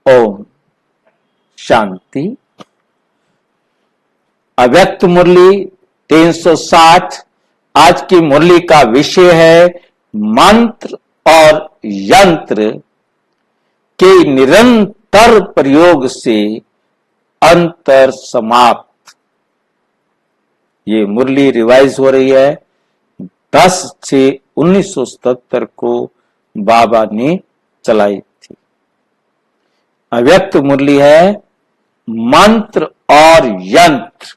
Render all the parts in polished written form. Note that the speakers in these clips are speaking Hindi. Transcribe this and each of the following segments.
ओम शांति। अव्यक्त मुरली 360। आज की मुरली का विषय है मंत्र और यंत्र के निरंतर प्रयोग से अंतर समाप्त। ये मुरली रिवाइज हो रही है 10/6/1977 को बाबा ने चलाई थी। अव्यक्त मुरली है मंत्र और यंत्र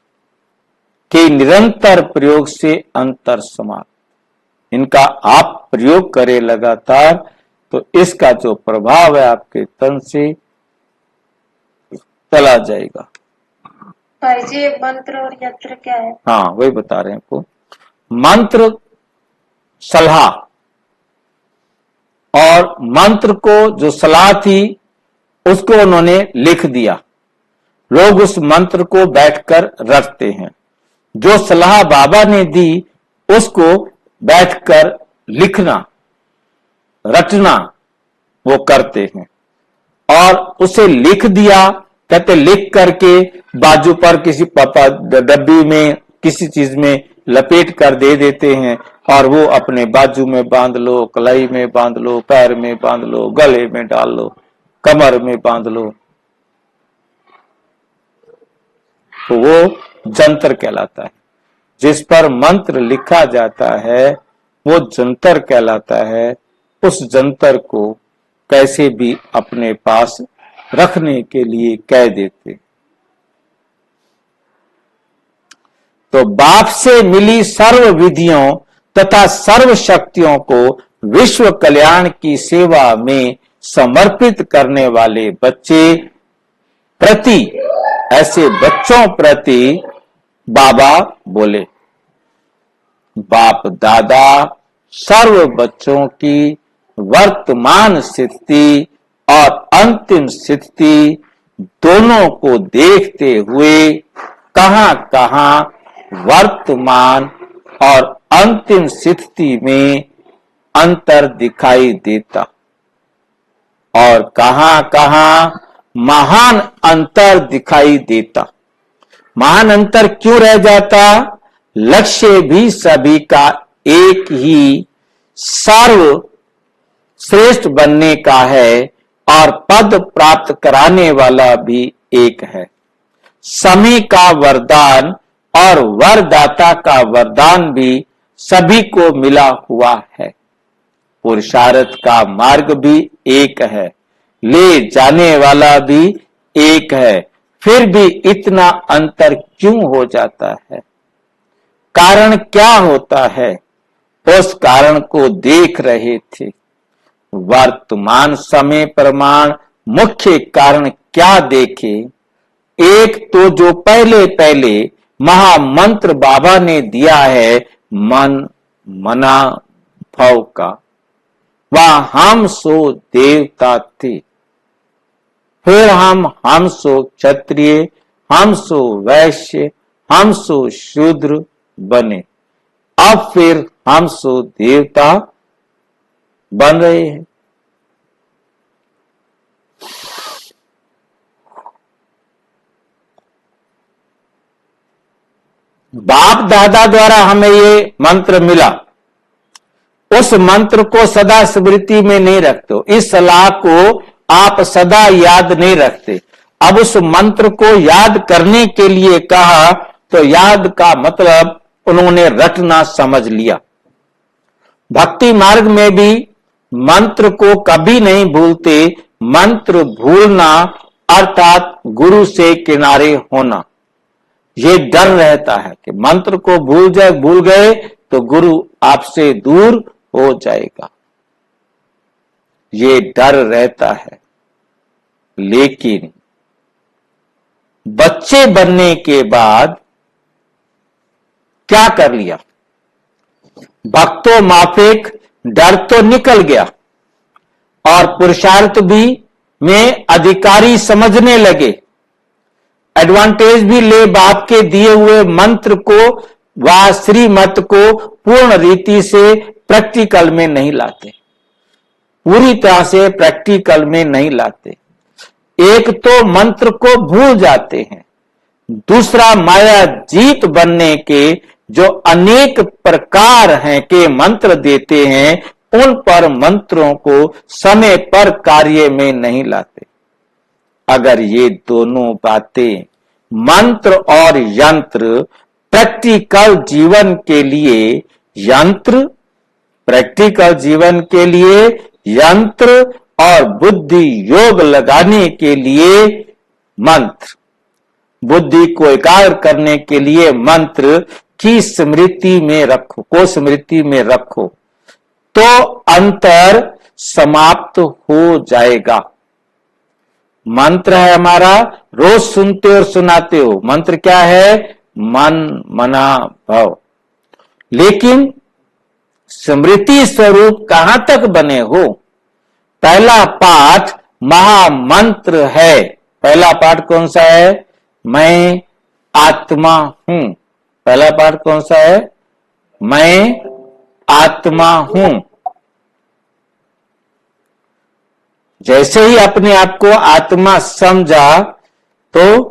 के निरंतर प्रयोग से अंतर समाप्त। इनका आप प्रयोग करें लगातार तो इसका जो प्रभाव है आपके तन से चला जाएगा। जी मंत्र और यंत्र क्या है? हाँ, वही बता रहे हैं आपको। मंत्र सलाह, और मंत्र को जो सलाह थी उसको उन्होंने लिख दिया। लोग उस मंत्र को बैठकर रटते हैं। जो सलाह बाबा ने दी उसको बैठकर लिखना, रटना वो करते हैं। और उसे लिख दिया, कहते लिख करके बाजू पर किसी डब्बी में किसी चीज में लपेट कर दे देते हैं और वो अपने बाजू में बांध लो, कलाई में बांध लो, पैर में बांध लो, गले में डाल लो, कमर में बांध लो। तो वो जंतर कहलाता है। जिस पर मंत्र लिखा जाता है वो जंतर कहलाता है। उस जंतर को कैसे भी अपने पास रखने के लिए कह देते। तो बाप से मिली सर्व विधियों तथा सर्व शक्तियों को विश्व कल्याण की सेवा में समर्पित करने वाले बच्चे प्रति, ऐसे बच्चों प्रति बाबा बोले। बाप दादा सर्व बच्चों की वर्तमान स्थिति और अंतिम स्थिति दोनों को देखते हुए कहां कहां वर्तमान और अंतिम स्थिति में अंतर दिखाई देता और कहां कहां महान अंतर दिखाई देता। महान अंतर क्यों रह जाता? लक्ष्य भी सभी का एक ही सर्व श्रेष्ठ बनने का है और पद प्राप्त कराने वाला भी एक है। समय का वरदान और वरदाता का वरदान भी सभी को मिला हुआ है। पुरुषार्थ का मार्ग भी एक है, ले जाने वाला भी एक है। फिर भी इतना अंतर क्यों हो जाता है? कारण क्या होता है? उस कारण को देख रहे थे। वर्तमान समय प्रमाण मुख्य कारण क्या देखे? एक तो जो पहले पहले महामंत्र बाबा ने दिया है मन मना भव का, वह हम सो देवता थे। फिर हम सो क्षत्रिय, हम सो वैश्य, हम सो शूद्र बने। अब फिर हम सो देवता बन रहे हैं। बाप दादा द्वारा हमें ये मंत्र मिला। उस मंत्र को सदा स्मृति में नहीं रखते। इस सलाह को आप सदा याद नहीं रखते। अब उस मंत्र को याद करने के लिए कहा तो याद का मतलब उन्होंने रटना समझ लिया। भक्ति मार्ग में भी मंत्र को कभी नहीं भूलते। मंत्र भूलना अर्थात गुरु से किनारे होना, ये डर रहता है कि मंत्र को भूल गए तो गुरु आपसे दूर हो जाएगा, ये डर रहता है। लेकिन बच्चे बनने के बाद क्या कर लिया? भक्तों माफिक डर तो निकल गया और पुरुषार्थ भी में अधिकारी समझने लगे। एडवांटेज भी ले बाप के दिए हुए मंत्र को व श्रीमत को पूर्ण रीति से प्रैक्टिकल में नहीं लाते, पूरी तरह से प्रैक्टिकल में नहीं लाते। एक तो मंत्र को भूल जाते हैं, दूसरा माया जीत बनने के जो अनेक प्रकार हैं के मंत्र देते हैं, उन पर मंत्रों को समय पर कार्य में नहीं लाते। अगर ये दोनों बातें मंत्र और यंत्र प्रैक्टिकल जीवन के लिए यंत्र, प्रैक्टिकल जीवन के लिए यंत्र और बुद्धि योग लगाने के लिए मंत्र, बुद्धि को एकाग्र करने के लिए मंत्र की स्मृति में रखो, को स्मृति में रखो, तो अंतर समाप्त हो जाएगा। मंत्र है हमारा, रोज सुनते और सुनाते हो। मंत्र क्या है? मन मना भव। लेकिन स्मृति स्वरूप कहां तक बने हो? पहला पाठ महामंत्र है। पहला पाठ कौन सा है? मैं आत्मा हूं। पहला पाठ कौन सा है? मैं आत्मा हूं। जैसे ही अपने आप को आत्मा समझा तो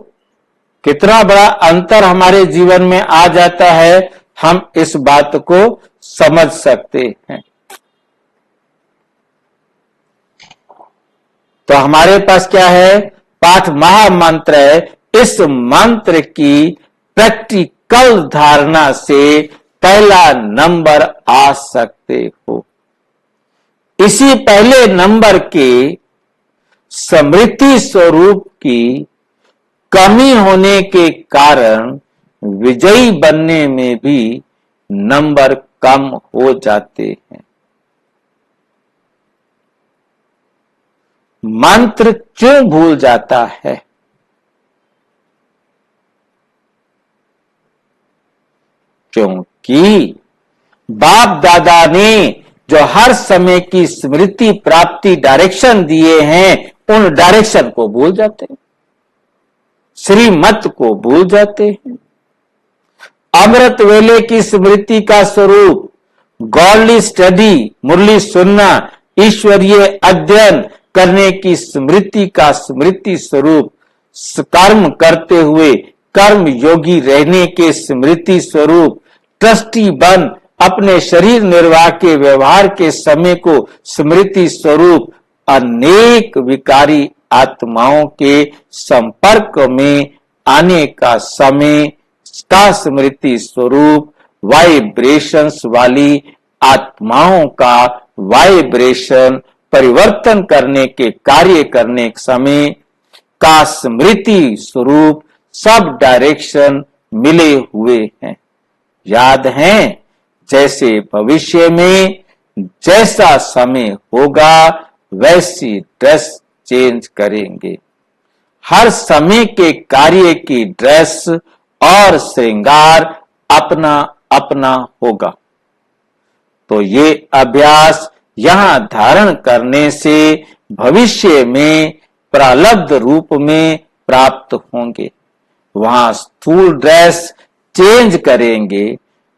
कितना बड़ा अंतर हमारे जीवन में आ जाता है, हम इस बात को समझ सकते हैं। तो हमारे पास क्या है? पाठ महामंत्र है। इस मंत्र की प्रैक्टिकल धारणा से पहला नंबर आ सकते हो। इसी पहले नंबर के स्मृति स्वरूप की कमी होने के कारण विजयी बनने में भी नंबर कम हो जाते हैं। मंत्र क्यों भूल जाता है? क्योंकि बाप दादा ने जो हर समय की स्मृति प्राप्ति डायरेक्शन दिए हैं, उन डायरेक्शन को भूल जाते हैं, श्रीमत को भूल जाते हैं। अमृत वेले की स्मृति का स्वरूप गॉडली स्टडी, मुरली सुनना, ईश्वरीय अध्ययन करने की स्मृति का स्मृति स्वरूप, कर्म करते हुए कर्म योगी रहने के स्मृति स्वरूप, ट्रस्टी बन अपने शरीर निर्वाह के व्यवहार के समय को स्मृति स्वरूप, अनेक विकारी आत्माओं के संपर्क में आने का समय का स्मृति स्वरूप, वाइब्रेशंस वाली आत्माओं का वाइब्रेशन परिवर्तन करने के कार्य करने के समय का स्मृति स्वरूप, सब डायरेक्शन मिले हुए हैं। याद है? जैसे भविष्य में जैसा समय होगा वैसी ड्रेस चेंज करेंगे। हर समय के कार्य की ड्रेस और श्रृंगार अपना अपना होगा। तो ये अभ्यास यहां धारण करने से भविष्य में प्रारब्ध रूप में प्राप्त होंगे। वहां स्थूल ड्रेस चेंज करेंगे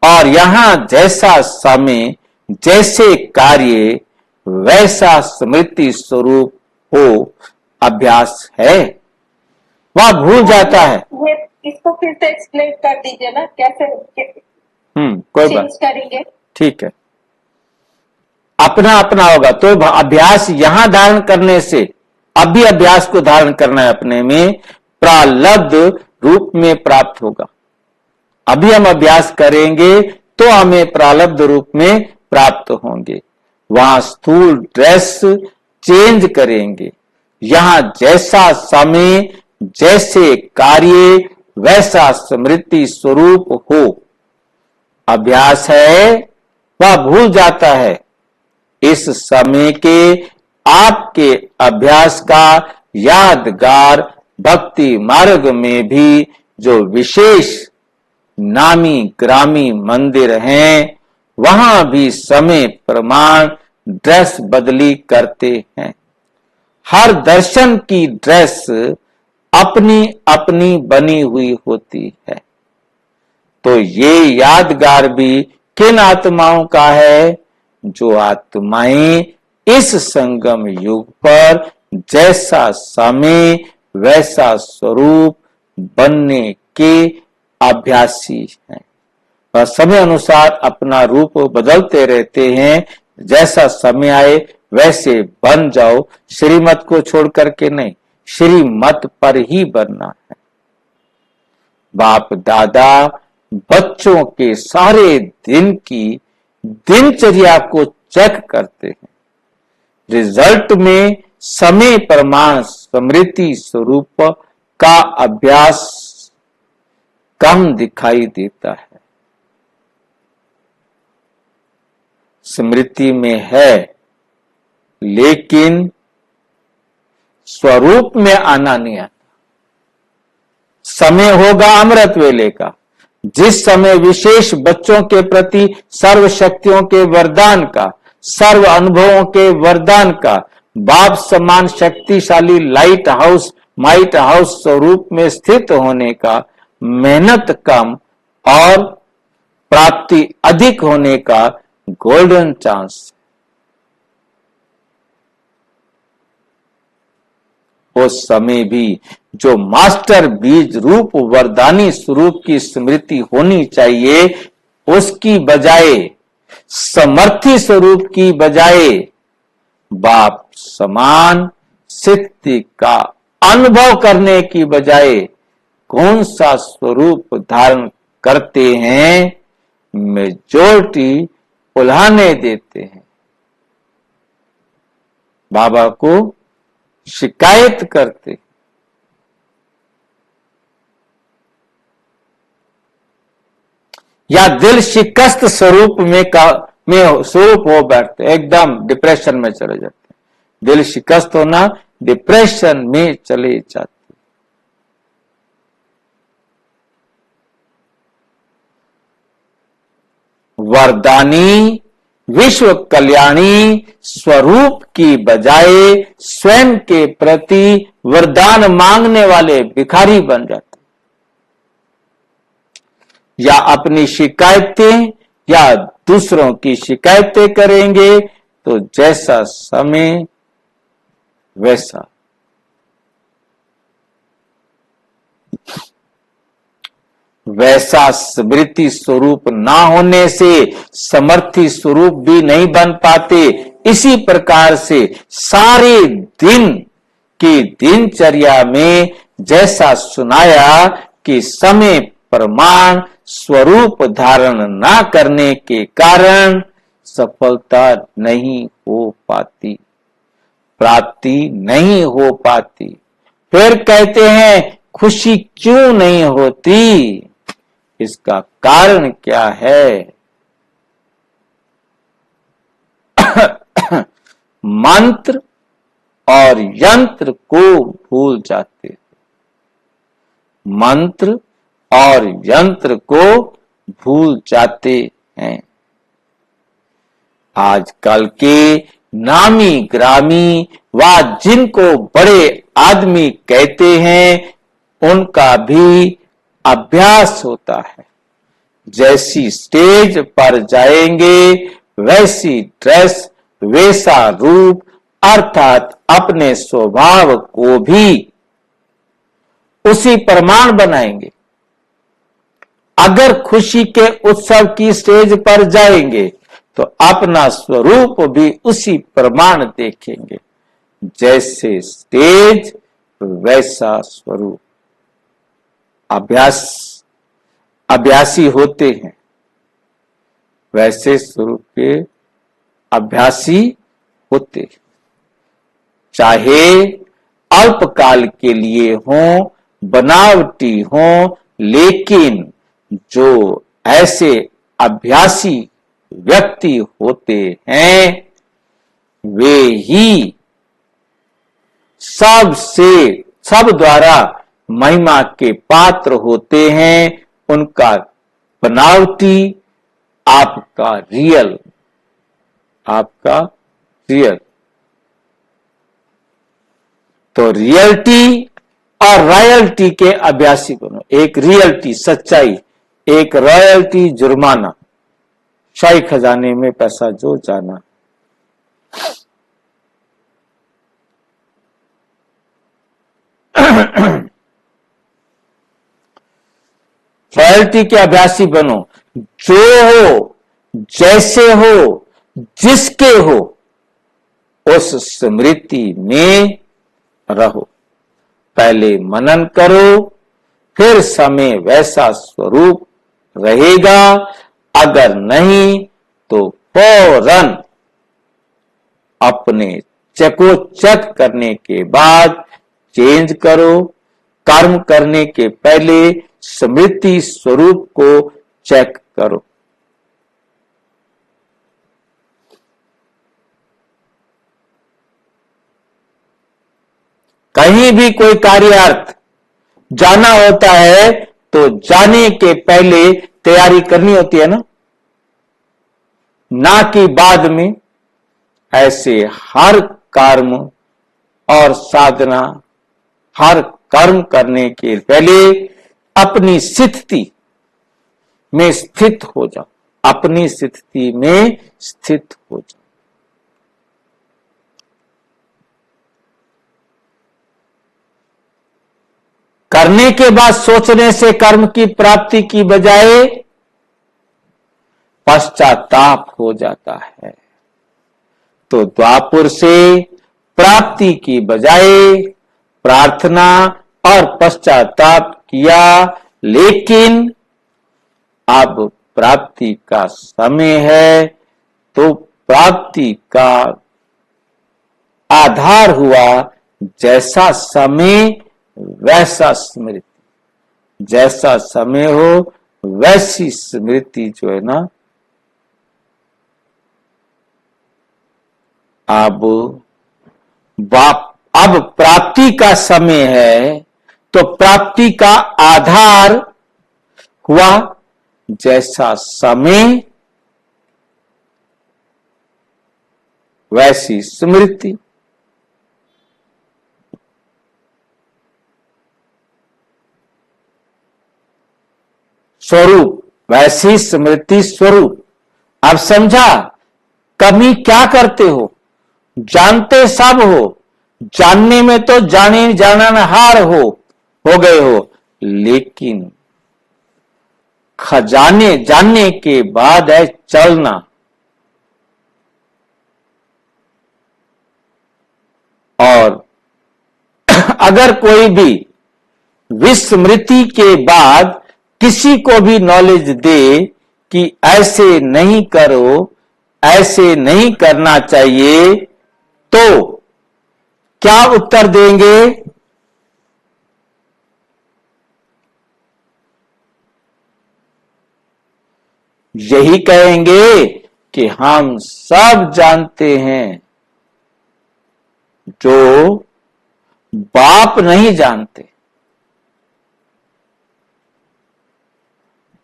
और यहां जैसा समय, जैसे कार्य, वैसा स्मृति स्वरूप हो। अभ्यास है, वह भूल जाता है। इसको फिर से एक्सप्लेन कर दीजिए ना, कैसे कोई बात करेंगे? ठीक है, अपना अपना होगा। तो अभ्यास यहां धारण करने से, अभी अभ्यास को धारण करना है अपने में, प्रारब्ध रूप में प्राप्त होगा। अभी हम अभ्यास करेंगे तो हमें प्रारब्ध रूप में प्राप्त होंगे। वहां स्थूल ड्रेस चेंज करेंगे, यहां जैसा समय, जैसे कार्य, वैसा स्मृति स्वरूप हो। अभ्यास है, वह भूल जाता है। इस समय के आपके अभ्यास का यादगार भक्ति मार्ग में भी जो विशेष नामी ग्रामी मंदिर हैं, वहां भी समय प्रमाण ड्रेस बदली करते हैं। हर दर्शन की ड्रेस अपनी अपनी बनी हुई होती है। तो ये यादगार भी किन आत्माओं का है? जो आत्माएं इस संगम युग पर जैसा समय वैसा स्वरूप बनने के अभ्यासी हैं। वह समय अनुसार अपना रूप बदलते रहते हैं। जैसा समय आए वैसे बन जाओ, श्रीमत को छोड़ करके नहीं, श्रीमत पर ही बनना है। बाप दादा बच्चों के सारे दिन की दिनचर्या को चेक करते हैं। रिजल्ट में समय प्रमाण स्मृति स्वरूप का अभ्यास कम दिखाई देता है। स्मृति में है लेकिन स्वरूप में आना नहीं आता। समय होगा अमृत वेले का, जिस समय विशेष बच्चों के प्रति सर्व शक्तियों के वरदान का, सर्व अनुभवों के वरदान का, बाप समान शक्तिशाली लाइट हाउस माइट हाउस स्वरूप में स्थित होने का, मेहनत कम और प्राप्ति अधिक होने का गोल्डन चांस। उस समय भी जो मास्टर बीज रूप वरदानी स्वरूप की स्मृति होनी चाहिए, उसकी बजाय समर्थी स्वरूप की बजाय बाप समान सिद्धि का अनुभव करने की बजाय कौन सा स्वरूप धारण करते हैं? मेजॉरिटी उल्हाने देते हैं, बाबा को शिकायत करते। या दिल शिकस्त स्वरूप में स्वरूप हो बैठते, एकदम डिप्रेशन में चले जाते। दिल शिकस्त होना, डिप्रेशन में चले जाते। वरदानी विश्व कल्याणी स्वरूप की बजाय स्वयं के प्रति वरदान मांगने वाले भिखारी बन जाते। या अपनी शिकायतें या दूसरों की शिकायतें करेंगे तो जैसा समय वैसा। वैसा स्मृति स्वरूप ना होने से समर्थी स्वरूप भी नहीं बन पाते। इसी प्रकार से सारे दिन की दिनचर्या में जैसा सुनाया कि समय प्रमाण स्वरूप धारण ना करने के कारण सफलता नहीं हो पाती, प्राप्ति नहीं हो पाती। फिर कहते हैं खुशी क्यों नहीं होती? इसका कारण क्या है? मंत्र और यंत्र को भूल जाते, मंत्र और यंत्र को भूल जाते हैं। आजकल के नामी ग्रामी व जिनको बड़े आदमी कहते हैं, उनका भी अभ्यास होता है। जैसी स्टेज पर जाएंगे वैसी ड्रेस, वैसा रूप, अर्थात अपने स्वभाव को भी उसी प्रमाण बनाएंगे। अगर खुशी के उत्सव की स्टेज पर जाएंगे तो अपना स्वरूप भी उसी प्रमाण देखेंगे। जैसे स्टेज वैसा स्वरूप। अभ्यासी होते हैं, वैसे स्वरूप के अभ्यासी होते हैं। चाहे अल्पकाल के लिए हो, बनावटी हो, लेकिन जो ऐसे अभ्यासी व्यक्ति होते हैं वे ही सब द्वारा महिमा के पात्र होते हैं। उनका बनावटी आपका रियल, आपका रियल। तो रियलिटी और रॉयल्टी के अभ्यासी बनो। एक रियलिटी सच्चाई, एक रॉयल्टी जुर्माना। शाही खजाने में पैसा जो जाना। रॉयल्टी के अभ्यासी बनो, जो हो, जैसे हो, जिसके हो, उस स्मृति में रहो। पहले मनन करो, फिर समय वैसा स्वरूप रहेगा। अगर नहीं तो फौरन अपने चकोचक करने के बाद चेंज करो। कर्म करने के पहले स्मृति स्वरूप को चेक करो। कहीं भी कोई कार्यार्थ जाना होता है तो जाने के पहले तैयारी करनी होती है ना कि बाद में। ऐसे हर कर्म और साधना, हर कर्म करने के पहले अपनी स्थिति में स्थित हो जाओ, अपनी स्थिति में स्थित हो जाओ। करने के बाद सोचने से कर्म की प्राप्ति की बजाय पश्चाताप हो जाता है। तो द्वापुर से प्राप्ति की बजाय प्रार्थना और पश्चाताप किया, लेकिन अब प्राप्ति का समय है तो प्राप्ति का आधार हुआ जैसा समय वैसा स्मृति। जैसा समय हो वैसी स्मृति जो है ना, अब प्राप्ति का समय है तो प्राप्ति का आधार हुआ जैसा समय वैसी स्मृति। स्वरूप वैसी स्मृति स्वरूप। अब समझा कमी क्या करते हो? जानते सब हो, जानने में तो जाने जाननहार हो गए हो, लेकिन खजाने जानने के बाद है चलना। और अगर कोई भी विस्मृति के बाद किसी को भी नॉलेज दे कि ऐसे नहीं करो, ऐसे नहीं करना चाहिए, तो क्या उत्तर देंगे? यही कहेंगे कि हम सब जानते हैं, जो बाप नहीं जानते।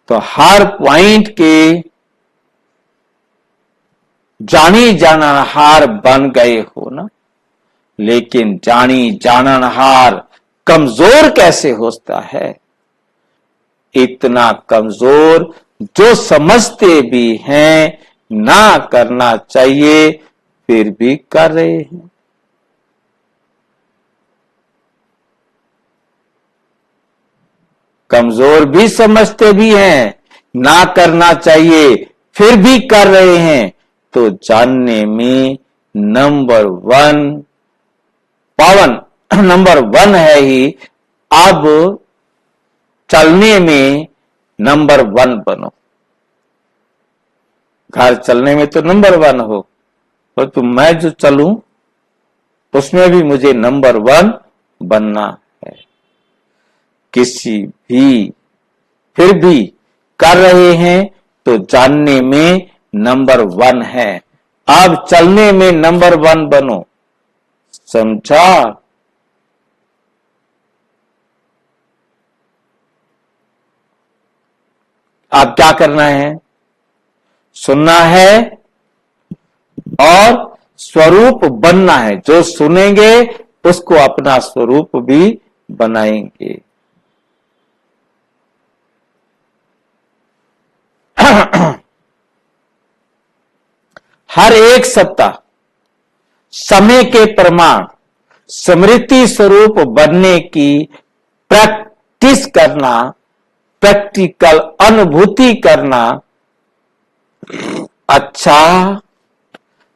तो हर पॉइंट के जानी जाननहार बन गए हो ना, लेकिन जानी जाननहार कमजोर कैसे होता है? इतना कमजोर जो समझते भी हैं ना करना चाहिए फिर भी कर रहे हैं। कमजोर भी समझते भी हैं ना करना चाहिए फिर भी कर रहे हैं। तो जानने में नंबर वन है ही। अब चलने में नंबर 1 बनो। घर चलने में तो नंबर 1 हो, तो मैं जो चलूं उसमें भी मुझे नंबर 1 बनना है। किसी भी फिर भी कर रहे हैं तो जानने में नंबर 1 है। अब चलने में नंबर 1 बनो। समझा? अब क्या करना है? सुनना है और स्वरूप बनना है। जो सुनेंगे उसको अपना स्वरूप भी बनाएंगे। हर एक सत्ता समय के प्रमाण स्मृति स्वरूप बनने की प्रैक्टिस करना, प्रैक्टिकल अनुभूति करना। अच्छा,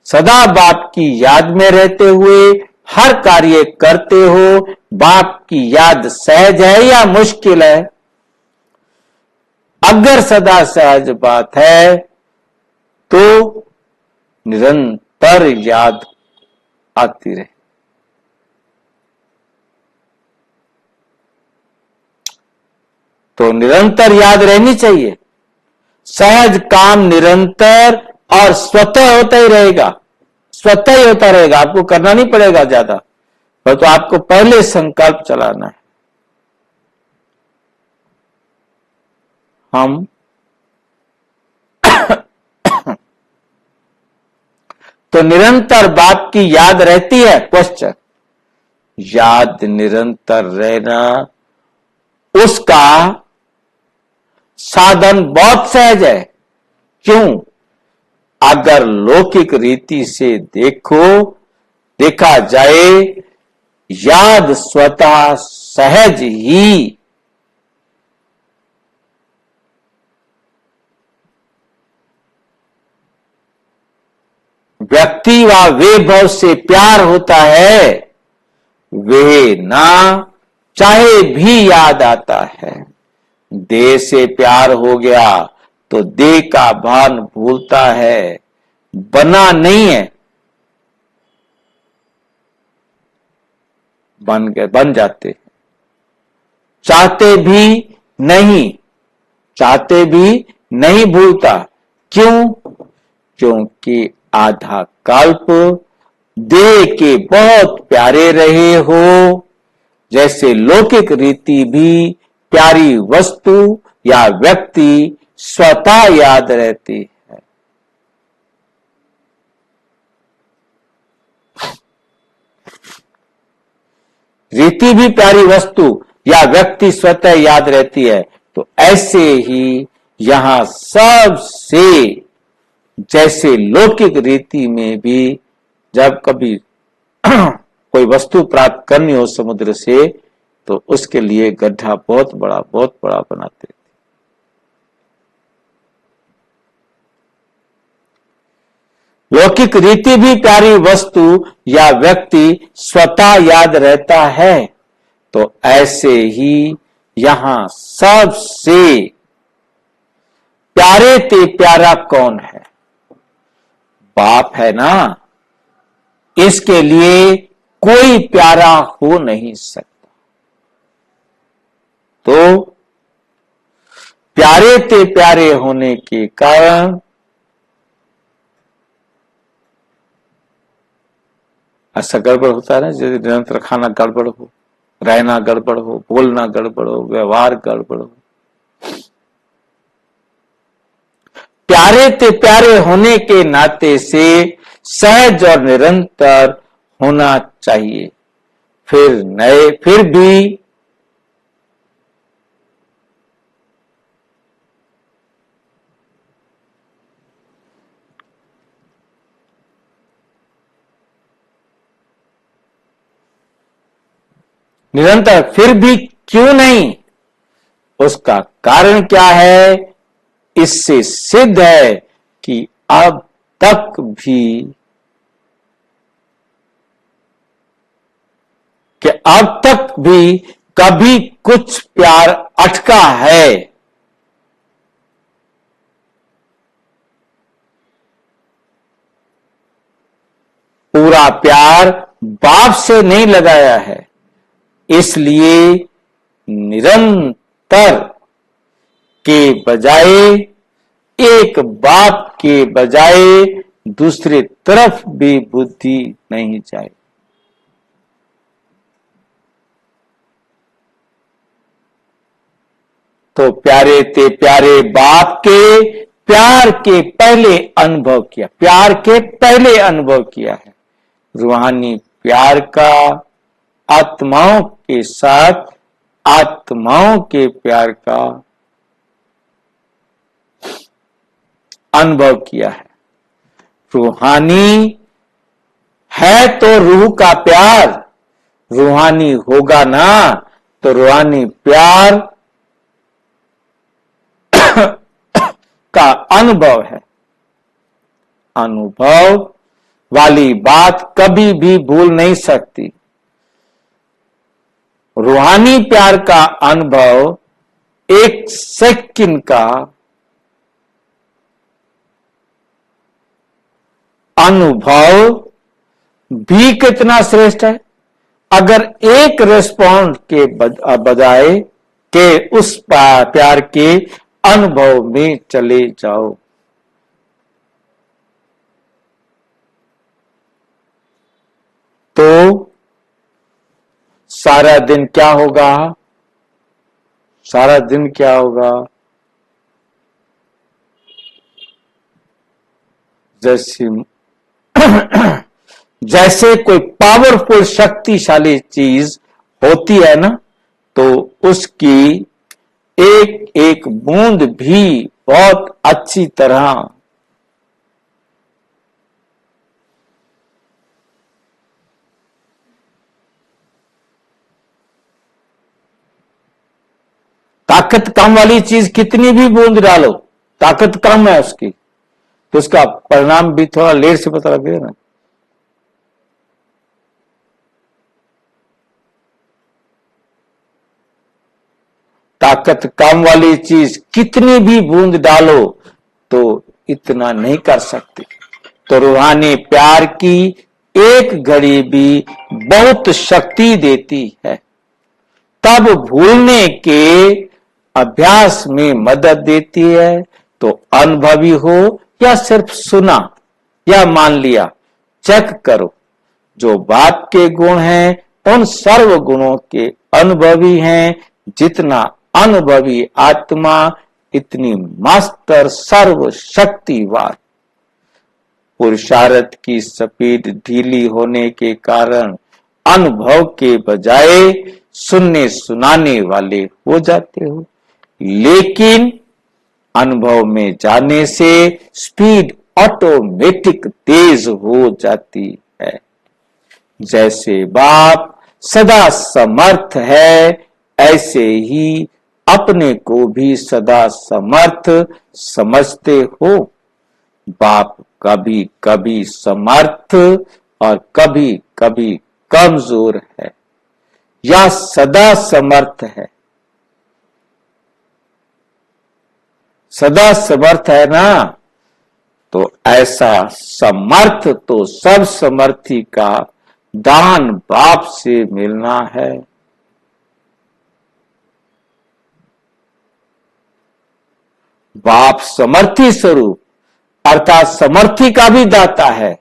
सदा बाप की याद में रहते हुए हर कार्य करते हो, बाप की याद सहज है या मुश्किल है? अगर सदा सहज बात है तो निरंतर याद आती रहे। तो निरंतर याद रहनी चाहिए। सहज काम निरंतर और स्वतः होता ही रहेगा, स्वतः ही होता रहेगा, आपको करना नहीं पड़ेगा ज्यादा, पर तो आपको पहले संकल्प चलाना है। हम तो निरंतर बाप की याद रहती है। क्वेश्चन, याद निरंतर रहना, उसका साधन बहुत सहज है। क्यों? अगर लौकिक रीति से देखा जाए, याद स्वतः सहज ही व्यक्ति व वैभव से प्यार होता है, वे ना चाहे भी याद आता है। देह से प्यार हो गया तो देह का भान भूलता है, बना नहीं है, बन जाते। चाहते भी नहीं भूलता। क्यों? क्योंकि आधा कल्प देह के बहुत प्यारे रहे हो। जैसे लौकिक रीति भी प्यारी वस्तु या व्यक्ति स्वतः याद रहती है। रीति भी प्यारी वस्तु या व्यक्ति स्वतः याद रहती है। तो ऐसे ही यहां सबसे, जैसे लौकिक रीति में भी जब कभी कोई वस्तु प्राप्त करनी हो समुद्र से, तो उसके लिए गड्ढा बहुत बड़ा बनाते थे। लौकिक रीति भी प्यारी वस्तु या व्यक्ति स्वतः याद रहता है। तो ऐसे ही यहां सबसे प्यारे ते प्यारा कौन है? बाप है ना। इसके लिए कोई प्यारा हो नहीं सकता। तो प्यारे ते प्यारे होने के कारण ऐसा गड़बड़ होता है ना, जैसे निरंतर खाना गड़बड़ हो, रहना गड़बड़ हो, बोलना गड़बड़ हो, व्यवहार गड़बड़ हो। प्यारे ते प्यारे होने के नाते से सहज और निरंतर होना चाहिए। फिर भी निरंतर, फिर भी क्यों नहीं? उसका कारण क्या है? इससे सिद्ध है कि अब तक भी कभी कुछ प्यार अटका है। पूरा प्यार बाप से नहीं लगाया है, इसलिए निरंतर के बजाय, एक बाप के बजाय दूसरे तरफ भी बुद्धि नहीं जाए। तो प्यारे ते प्यारे बाप के प्यार के पहले अनुभव किया, प्यार के पहले अनुभव किया है। रूहानी प्यार का आत्माओं के साथ आत्माओं के प्यार का अनुभव किया है। रूहानी है तो रूह का प्यार, रूहानी होगा ना तो रूहानी प्यार का अनुभव है। अनुभव वाली बात कभी भी भूल नहीं सकती। रूहानी प्यार का अनुभव एक सेकंड का अनुभव भी कितना श्रेष्ठ है। अगर एक रेस्पॉन्ड के बजाय के उस प्यार के अनुभव में चले जाओ तो सारा दिन क्या होगा? सारा दिन क्या होगा? जैसे कोई पावरफुल शक्तिशाली चीज होती है ना, तो उसकी एक एक बूंद भी बहुत अच्छी तरह ताकत कम वाली चीज कितनी भी बूंद डालो, ताकत कम है उसकी, तो उसका परिणाम भी थोड़ा लेट से पता लगेगा ना। ताकत कम वाली चीज कितनी भी बूंद डालो तो इतना नहीं कर सकती। तो रूहानी प्यार की एक घड़ी भी बहुत शक्ति देती है। तब भूलने के अभ्यास में मदद देती है। तो अनुभवी हो या सिर्फ सुना या मान लिया, चेक करो। जो बाप के गुण हैं उन सर्व गुणों के अनुभवी हैं। जितना अनुभवी आत्मा इतनी मास्टर सर्वशक्तिवान। पुरुषार्थ की स्पीड ढीली होने के कारण अनुभव के बजाय सुनने सुनाने वाले हो जाते हो, लेकिन अनुभव में जाने से स्पीड ऑटोमेटिक तेज हो जाती है। जैसे बाप सदा समर्थ है, ऐसे ही अपने को भी सदा समर्थ समझते हो। बाप कभी कभी समर्थ और कभी कभी कमजोर है या सदा समर्थ है? सदा समर्थ है ना, तो ऐसा समर्थ तो सब समर्थी का दान बाप से मिलना है। बाप समर्थी स्वरूप अर्थात समर्थी का भी दाता है,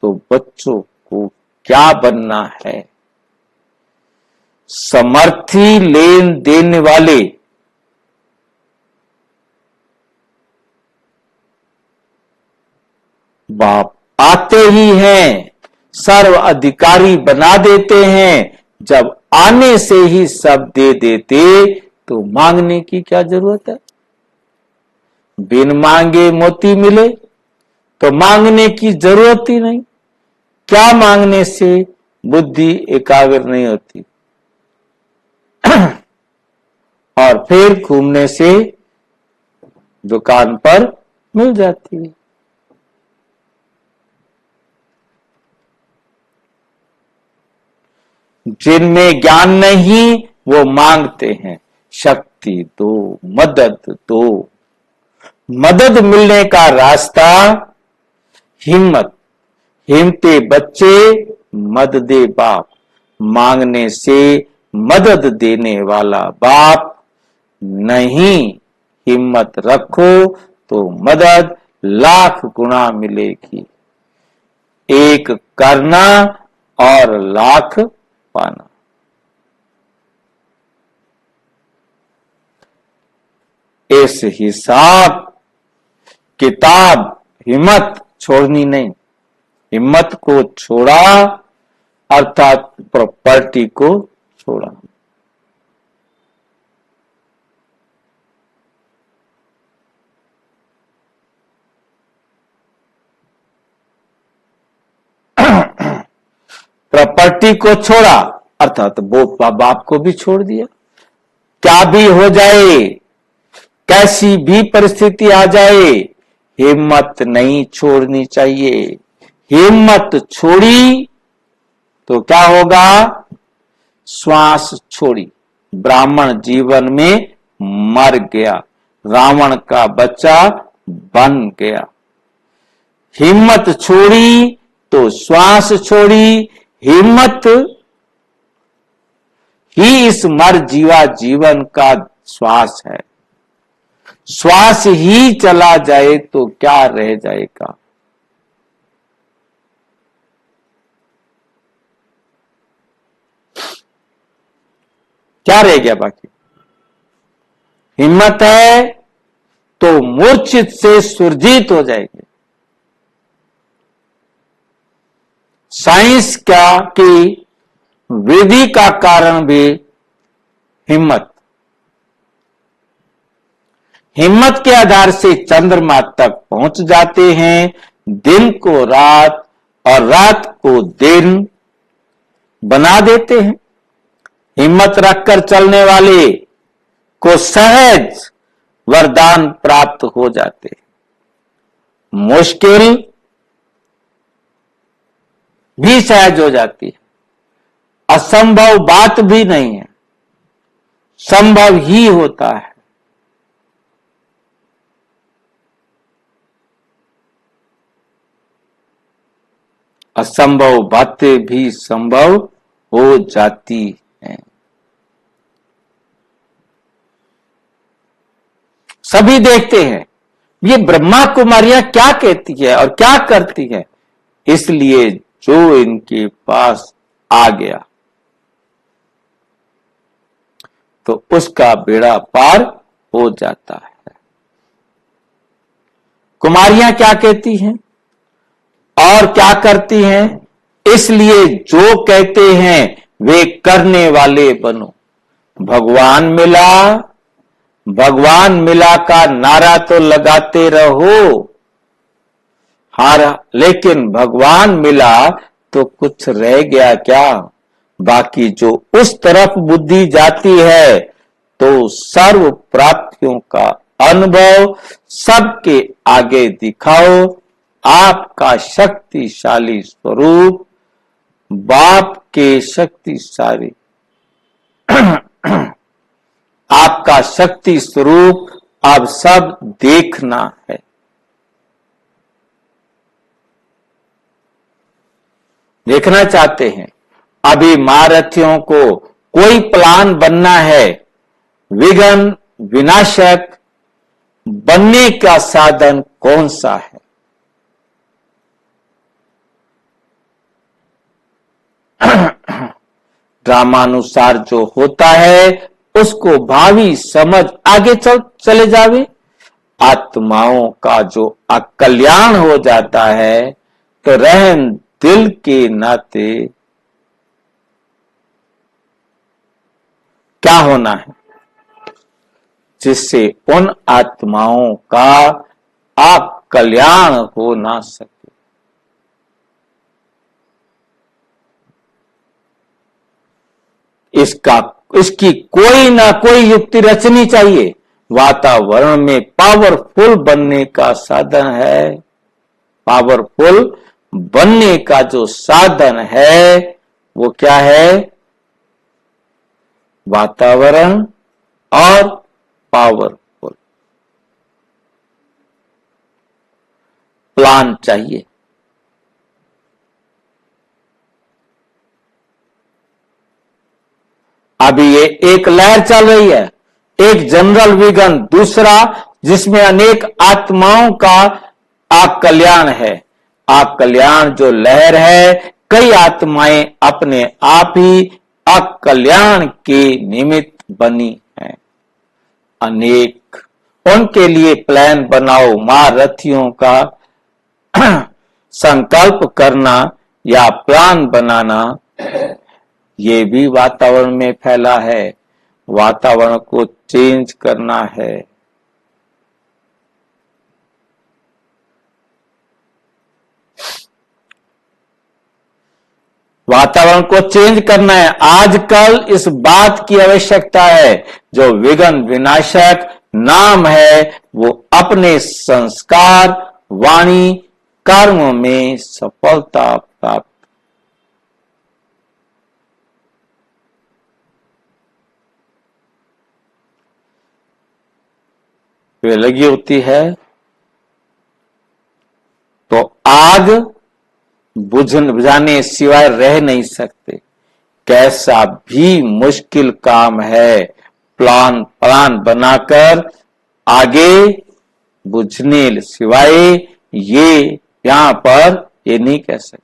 तो बच्चों को क्या बनना है? समर्थी लेन देने वाले। बाप आते ही हैं, सर्व अधिकारी बना देते हैं। जब आने से ही सब दे देते तो मांगने की क्या जरूरत है? बिन मांगे मोती मिले तो मांगने की जरूरत ही नहीं। क्या मांगने से बुद्धि एकाग्र नहीं होती और फिर घूमने से दुकान पर मिल जाती है। जिनमें ज्ञान नहीं वो मांगते हैं, शक्ति दो, मदद दो। मदद मिलने का रास्ता हिम्मत। हिम्मते बच्चे मदद दे बाप। मांगने से मदद देने वाला बाप नहीं। हिम्मत रखो तो मदद लाख गुना मिलेगी। एक करना और लाख पाना। इस हिसाब किताब हिम्मत छोड़नी नहीं। हिम्मत को छोड़ा अर्थात प्रॉपर्टी को छोड़ा। प्रॉपर्टी को छोड़ा अर्थात वो बाप को भी छोड़ दिया। क्या भी हो जाए, कैसी भी परिस्थिति आ जाए, हिम्मत नहीं छोड़नी चाहिए। हिम्मत छोड़ी तो क्या होगा? श्वास छोड़ी, ब्राह्मण जीवन में मर गया, रावण का बच्चा बन गया। हिम्मत छोड़ी तो श्वास छोड़ी। हिम्मत ही इस मर जीवा जीवन का श्वास है। श्वास ही चला जाए तो क्या रह जाएगा? क्या रह गया बाकी? हिम्मत है तो मूर्छित से सुरजीत हो जाएंगे। साइंस क्या कि विधि का कारण भी हिम्मत। हिम्मत के आधार से चंद्रमा तक पहुंच जाते हैं, दिन को रात और रात को दिन बना देते हैं। हिम्मत रखकर चलने वाले को सहज वरदान प्राप्त हो जाते हैं। मुश्किल भी सहज हो जाती है। असंभव बात भी नहीं है, संभव ही होता है। असंभव बातें भी संभव हो जाती हैं। सभी देखते हैं ये ब्रह्मा कुमारियां क्या कहती है और क्या करती है, इसलिए जो इनके पास आ गया तो उसका बेड़ा पार हो जाता है। कुमारियां क्या कहती हैं और क्या करती हैं, इसलिए जो कहते हैं वे करने वाले बनो। भगवान मिला, भगवान मिला का नारा तो लगाते रहो। हार, लेकिन भगवान मिला तो कुछ रह गया क्या? बाकी जो उस तरफ बुद्धि जाती है तो सर्व प्राप्तियों का अनुभव सबके आगे दिखाओ। आपका शक्तिशाली स्वरूप, बाप के शक्तिशाली आपका शक्ति स्वरूप अब सब देखना है। देखना चाहते हैं। अभी महारथियों को कोई प्लान बनना है। विघ्न विनाशक बनने का साधन कौन सा है? ड्रामानुसार जो होता है उसको भावी समझ आगे चले जावे। आत्माओं का जो अकल्याण हो जाता है तो रहम दिल के नाते क्या होना है, जिससे उन आत्माओं का अकल्याण हो ना सके। इसकी कोई ना कोई युक्ति रचनी चाहिए। वातावरण में पावरफुल बनने का साधन है। पावरफुल बनने का जो साधन है वो क्या है? वातावरण और पावरफुल प्लान चाहिए। अभी ये एक लहर चल रही है, एक जनरल विघन, दूसरा जिसमें अनेक आत्माओं का अकल्याण है। अकल्याण जो लहर है, कई आत्माएं अपने आप ही अकल्याण के निमित्त बनी हैं। अनेक उनके लिए प्लान बनाओ। महारथियों का संकल्प करना या प्लान बनाना, ये भी वातावरण में फैला है। वातावरण को चेंज करना है। वातावरण को चेंज करना है। आजकल इस बात की आवश्यकता है, जो विघ्न विनाशक नाम है वो अपने संस्कार, वाणी, कर्म में सफलता प्राप्त। वे लगी होती है तो आग बुझाने सिवाय रह नहीं सकते। कैसा भी मुश्किल काम है, प्लान बनाकर आगे बुझने सिवाय ये यहां पर ये नहीं कह सकते।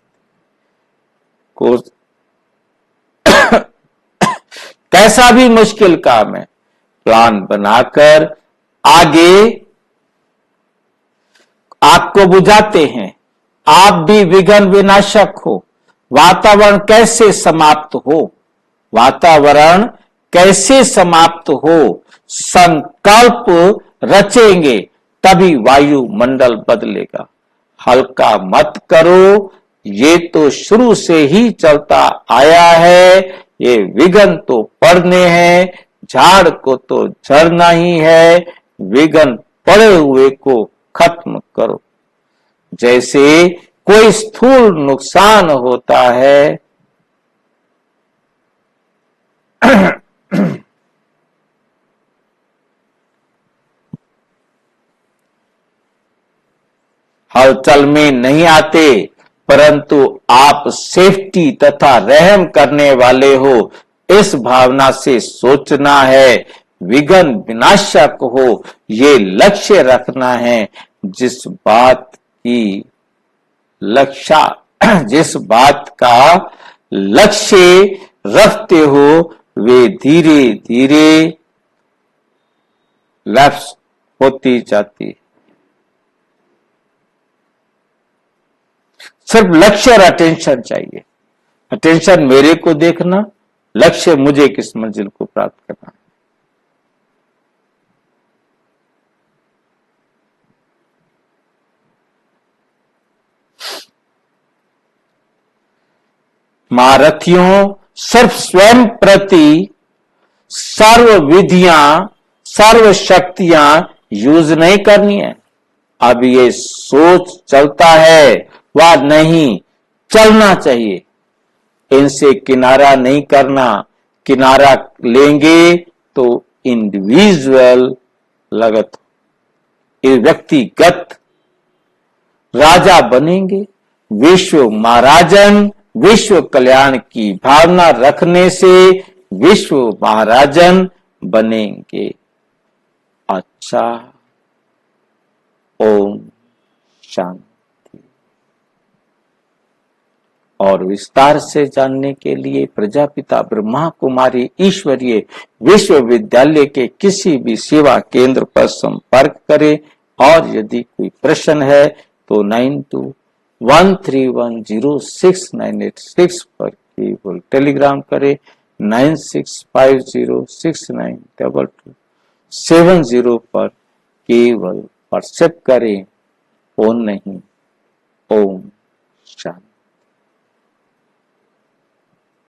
कैसा भी मुश्किल काम है, प्लान बनाकर आगे आग को बुझाते हैं। आप भी विघ्न विनाशक हो। वातावरण कैसे समाप्त हो, वातावरण कैसे समाप्त हो, संकल्प रचेंगे तभी वायुमंडल बदलेगा। हल्का मत करो, ये तो शुरू से ही चलता आया है। ये विघ्न तो पड़ने हैं, झाड़ को तो झड़ना ही है। विघ्न पड़े हुए को खत्म करो। जैसे कोई स्थूल नुकसान होता है, हलचल में नहीं आते, परंतु आप सेफ्टी तथा रहम करने वाले हो, इस भावना से सोचना है। विघ्न विनाशक हो, ये लक्ष्य रखना है। जिस बात की जिस बात का लक्ष्य रखते हो वे धीरे धीरे लैप्स होती जाती है। सिर्फ लक्ष्य और अटेंशन चाहिए। अटेंशन मेरे को देखना, लक्ष्य मुझे किस मंजिल को प्राप्त करना। महारथियों, सिर्फ स्वयं प्रति सर्व विधियां, सर्व शक्तियां यूज नहीं करनी है। अब ये सोच चलता है वह नहीं चलना चाहिए। इनसे किनारा नहीं करना। किनारा लेंगे तो इंडिविजुअल लगत, व्यक्तिगत राजा बनेंगे। विश्व महाराजन, विश्व कल्याण की भावना रखने से विश्व महाराजन बनेंगे। अच्छा, ओम शांति। और विस्तार से जानने के लिए प्रजापिता ब्रह्मा कुमारी ईश्वरीय विश्वविद्यालय के किसी भी सेवा केंद्र पर संपर्क करें। और यदि कोई प्रश्न है तो 9213106986 पर केवल टेलीग्राम करें। 9650692270 पर केवल व्हाट्सएप करें। फोन नहीं। ओम शांति।